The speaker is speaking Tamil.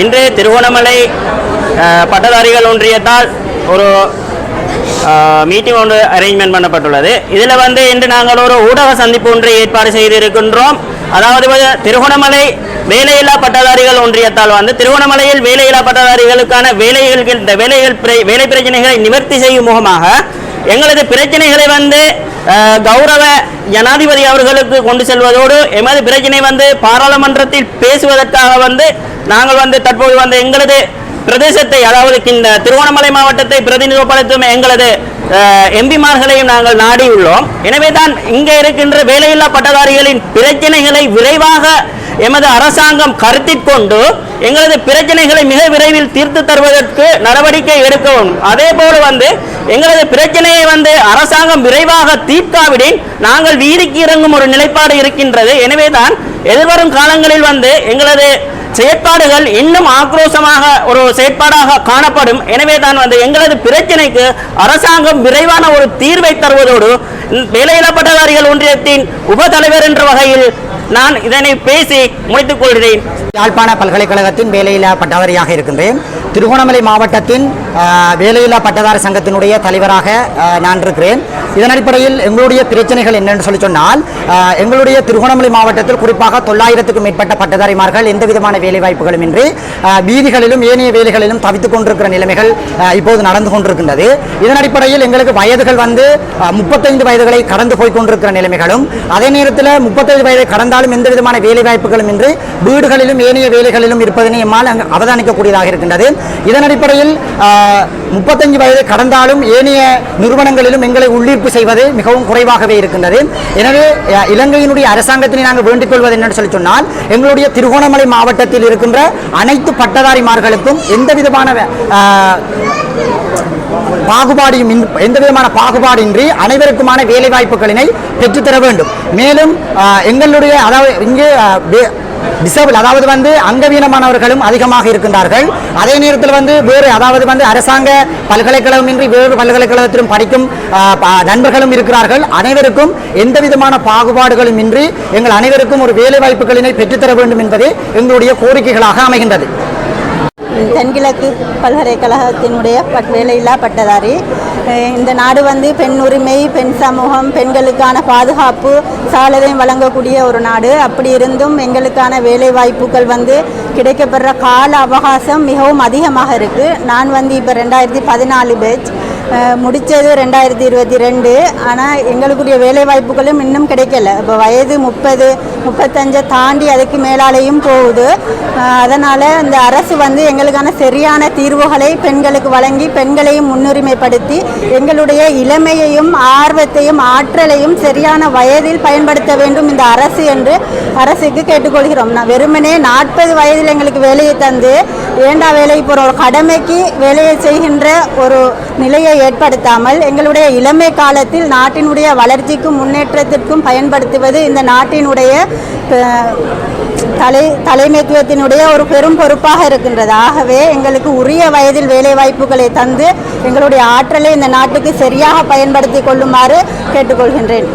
இன்று திருகோணமலை பட்டதாரிகள் ஒன்றியத்தால் ஒரு மீட்டிங் ஒன்று அரேஞ்ச்மெண்ட் பண்ணப்பட்டுள்ளது. இதில் இன்று நாங்கள் ஒரு ஊடக சந்திப்பு ஒன்றை ஏற்பாடு செய்திருக்கின்றோம். அதாவது திருகோணமலை வேலையில்லா பட்டதாரிகள் ஒன்றியத்தால் திருகோணமலையில் வேலையில்லா பட்டதாரிகளுக்கான வேலை பிரச்சனைகளை நிவர்த்தி செய்யும் முகமாக எங்களது பிரச்சனைகளை கௌரவ ஜனாதிபதி அவர்களுக்கு கொண்டு செல்வதோடு எமது பிரச்சனை பாராளுமன்றத்தில் பேசுவதற்காக நாங்கள் தற்போது எங்களது பிரதேசத்தை, அதாவது இந்த திருகோணமலை மாவட்டத்தை பிரதிநிதித்துவப்படுத்தும் எங்களது எம்பிமார்களையும் நாங்கள் நாடியுள்ளோம். எனவே தான் இங்கே இருக்கின்ற வேலையில்லா பட்டதாரிகளின் பிரச்சனைகளை விரைவாக எமது அரசாங்கம் கருத்தில் கொண்டு எங்களது பிரச்சனைகளை மிக விரைவில் தீர்த்து தருவதற்கு நடவடிக்கை எடுக்கவும். அதே போல எங்களது பிரச்சனையை அரசாங்கம் விரைவாக தீர்க்காவிடின் நாங்கள் வீதிக்கு இறங்கும் ஒரு நிலைப்பாடு இருக்கின்றது. எனவே தான் எதிர்வரும் காலங்களில் எங்களது செயற்பாடுகள் இன்னும் ஆக்ரோஷமாக ஒரு செயற்பாடாக காணப்படும். எனவே தான் எங்களது பிரச்சனைக்கு அரசாங்கம் விரைவான ஒரு தீர்வை தருவதோடு வேலையில்லா பட்டதாரிகள் ஒன்றியத்தின் உப தலைவர் என்ற வகையில் நான் இதனை பேசி முடித்துக் கொள்கிறேன். யாழ்ப்பாண பல்கலைக்கழகத்தின் வேலையில்லா பட்டதாரியாக இருக்கின்றேன். திருகோணமலை மாவட்டத்தின் வேலையில்லா பட்டதாரி சங்கத்தினுடைய தலைவராக நான் இருக்கிறேன். இதன் அடிப்படையில் எங்களுடைய பிரச்சனைகள் என்னென்னு சொன்னால், எங்களுடைய திருகோணமலை மாவட்டத்தில் குறிப்பாக 900க்கும் மேற்பட்ட பட்டதாரிமார்கள் எந்த விதமான வேலைவாய்ப்புகளும் இன்றி வீதிகளிலும் ஏனைய வேலைகளிலும் தவித்துக் கொண்டிருக்கிற நிலைமைகள் இப்போது நடந்து கொண்டிருக்கின்றது. இதன் அடிப்படையில் எங்களுக்கு வயதுகள் 35 வயதுகளை கடந்து போய்கொண்டிருக்கிற நிலைமைகளும், அதே நேரத்தில் 35 வயதை கடந்தாலும் எந்த விதமான வேலைவாய்ப்புகளும் இன்றி வீடுகளிலும் ஏனைய வேலைகளிலும் இருப்பதனை எம்மால் அவதானிக்கக்கூடியதாக இருக்கின்றது. இதன் அடிப்படையில் 35 வயதை கடந்தாலும் ஏனைய நிறுவனங்களிலும் எங்களை உள்ளீர்ப்பு செய்வது மிகவும் குறைவாகவே இருக்கின்றது. எனவே இலங்கையினுடைய அரசாங்கத்தினை நாங்கள் வேண்டிக் கொள்வது என்னென்னு சொன்னால், எங்களுடைய திருகோணமலை மாவட்டத்தில் இருக்கின்ற அனைத்து பட்டதாரிமார்களுக்கும் எந்த விதமான பாகுபாடின்றி அனைவருக்குமான வேலை வாய்ப்புகளினை பெற்றுத்தர வேண்டும். மேலும் எங்களுடைய இங்கே டிசபிள், அதாவது அங்கவீனமானவர்களும் அதிகமாக இருக்கின்றார்கள். அதே நேரத்தில் வேறு, அதாவது அரசாங்க பல்கலைக்கழகம் இன்றி வேறு பல்கலைக்கழகத்திலும் படிக்கும் நண்பர்களும் இருக்கிறார்கள். அனைவருக்கும் எந்த விதமான பாகுபாடுகளும் இன்றி எங்கள் அனைவருக்கும் ஒரு வேலை வாய்ப்புகளினை பெற்றுத்தர வேண்டும் என்பதே எங்களுடைய கோரிக்கைகளாக அமைகின்றது. தென்கிழக்கு பல்கலைக்கழகத்தினுடைய வேலையில்லா பட்டதாரி. இந்த நாடு பெண் உரிமை, பெண் சமூகம், பெண்களுக்கான பாதுகாப்பு சாலதையும் வழங்கக்கூடிய ஒரு நாடு. அப்படி இருந்தும் எங்களுக்கான வேலை வாய்ப்புகள் கிடைக்கப்படுற கால அவகாசம் மிகவும் அதிகமாக இருக்குது. நான் இப்போ 2014 பேட்ச் முடித்தது 2022. ஆனால் எங்களுக்குரிய வேலை வாய்ப்புகளும் இன்னும் கிடைக்கல. இப்போ வயது 30, 35 தாண்டி அதுக்கு மேலாலேயும் போகுது. அதனால் இந்த அரசு எங்களுக்கான சரியான தீர்வுகளை பெண்களுக்கு வழங்கி பெண்களையும் முன்னுரிமைப்படுத்தி எங்களுடைய இளமையையும் ஆர்வத்தையும் ஆற்றலையும் சரியான வயதில் பயன்படுத்த வேண்டும் இந்த அரசு என்று அரசுக்கு கேட்டுக்கொள்கிறோம். நான் வெறுமனே 40 வயதில் எங்களுக்கு வேலையை தந்து ஏண்டா வேலை போகிற ஒரு கடமைக்கு வேலையை செய்கின்ற ஒரு நிலையை ஏற்படுத்தாமல் எங்களுடைய இளமை காலத்தில் நாட்டினுடைய வளர்ச்சிக்கும் முன்னேற்றத்திற்கும் பயன்படுத்துவது இந்த நாட்டினுடைய தலைமைத்துவத்தினுடைய ஒரு பெரும் பொறுப்பாக இருக்கின்றது. ஆகவே எங்களுக்கு உரிய வயதில் வேலை வாய்ப்புகளை தந்து எங்களுடைய ஆற்றலை இந்த நாட்டுக்கு சரியாக பயன்படுத்தி கொள்ளுமாறு கேட்டுக்கொள்கின்றேன்.